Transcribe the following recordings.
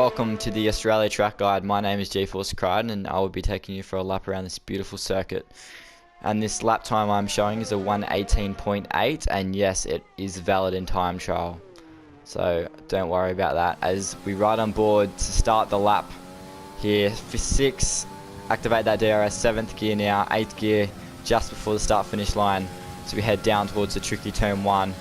welcome to the Australia Track Guide. My name is G-Force Crichton and I will be taking you for a lap around this beautiful circuit. And this lap time I'm showing is a 1:18.8, and yes, it is valid in time trial. So don't worry about that, as we ride on board to start the lap here. For 6, activate that DRS, 7th gear now, 8th gear just before the start finish line. So we head down towards the tricky turn 1.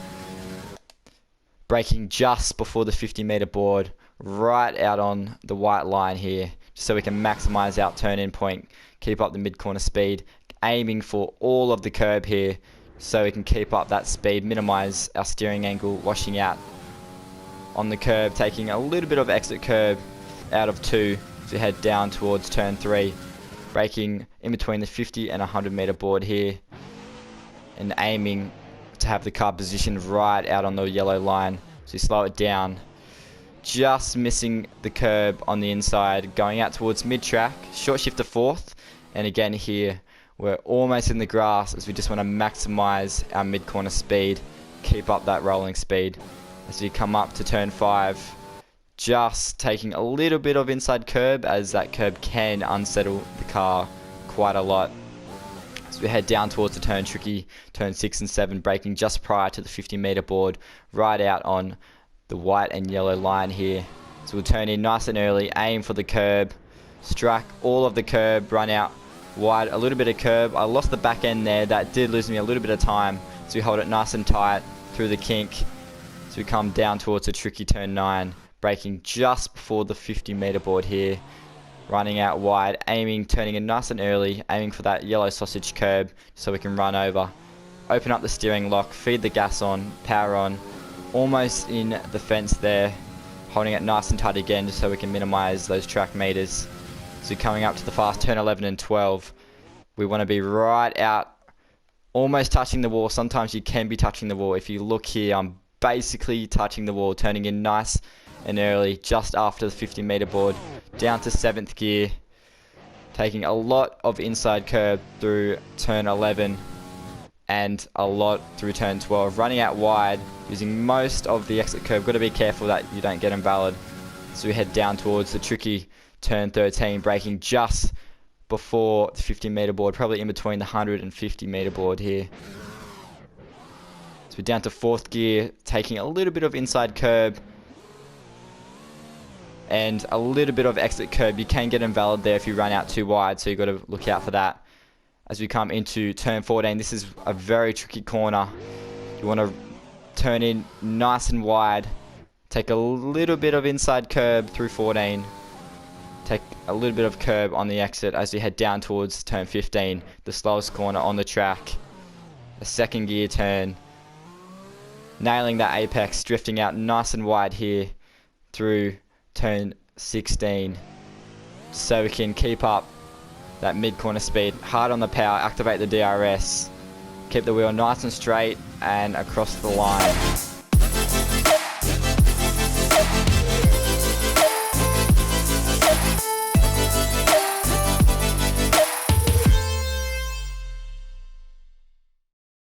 Braking just before the 50-meter board, right out on the white line here, just so we can maximize our turn-in point, keep up the mid-corner speed, aiming for all of the curb here, so we can keep up that speed, minimize our steering angle, washing out on the curb, taking a little bit of exit curb out of 2 to head down towards turn 3, braking in between the 50 and 100-meter board here, and aiming to have the car positioned right out on the yellow line. So you slow it down, just missing the curb on the inside, going out towards mid-track, short shift to 4th, and again here we're almost in the grass as we just want to maximize our mid-corner speed, keep up that rolling speed. As we come up to turn 5, just taking a little bit of inside curb, as that curb can unsettle the car quite a lot. So we head down towards the turn tricky, turn 6 and 7, braking just prior to the 50-meter board, right out on the white and yellow line here. So we'll turn in nice and early, aim for the curb, strike all of the curb, run out wide, a little bit of curb. I lost the back end there, that did lose me a little bit of time, so we hold it nice and tight through the kink. So we come down towards the tricky turn 9, braking just before the 50-meter board here, running out wide, aiming, turning in nice and early, aiming for that yellow sausage curb so we can run over. Open up the steering lock, feed the gas on, power on, almost in the fence there, holding it nice and tight again just so we can minimize those track meters. So coming up to the fast turn 11 and 12, we want to be right out, almost touching the wall. Sometimes you can be touching the wall. If you look here, I'm basically touching the wall, turning in nice and early just after the 50-meter board, down to 7th gear, taking a lot of inside curb through turn 11 and a lot through turn 12, running out wide, using most of the exit curb. Got to be careful that you don't get invalid. So we head down towards the tricky turn 13, braking just before the 50-meter board, probably in between the 100 and 50-meter board here. So we're down to 4th gear, taking a little bit of inside curb and a little bit of exit curb. You can get invalid there if you run out too wide, so you've got to look out for that. As we come into turn 14, this is a very tricky corner. You want to turn in nice and wide, take a little bit of inside curb through 14, take a little bit of curb on the exit as we head down towards turn 15, the slowest corner on the track. A 2nd gear turn, nailing that apex, drifting out nice and wide here through turn 16, so we can keep up that mid-corner speed, hard on the power, activate the DRS, keep the wheel nice and straight and across the line.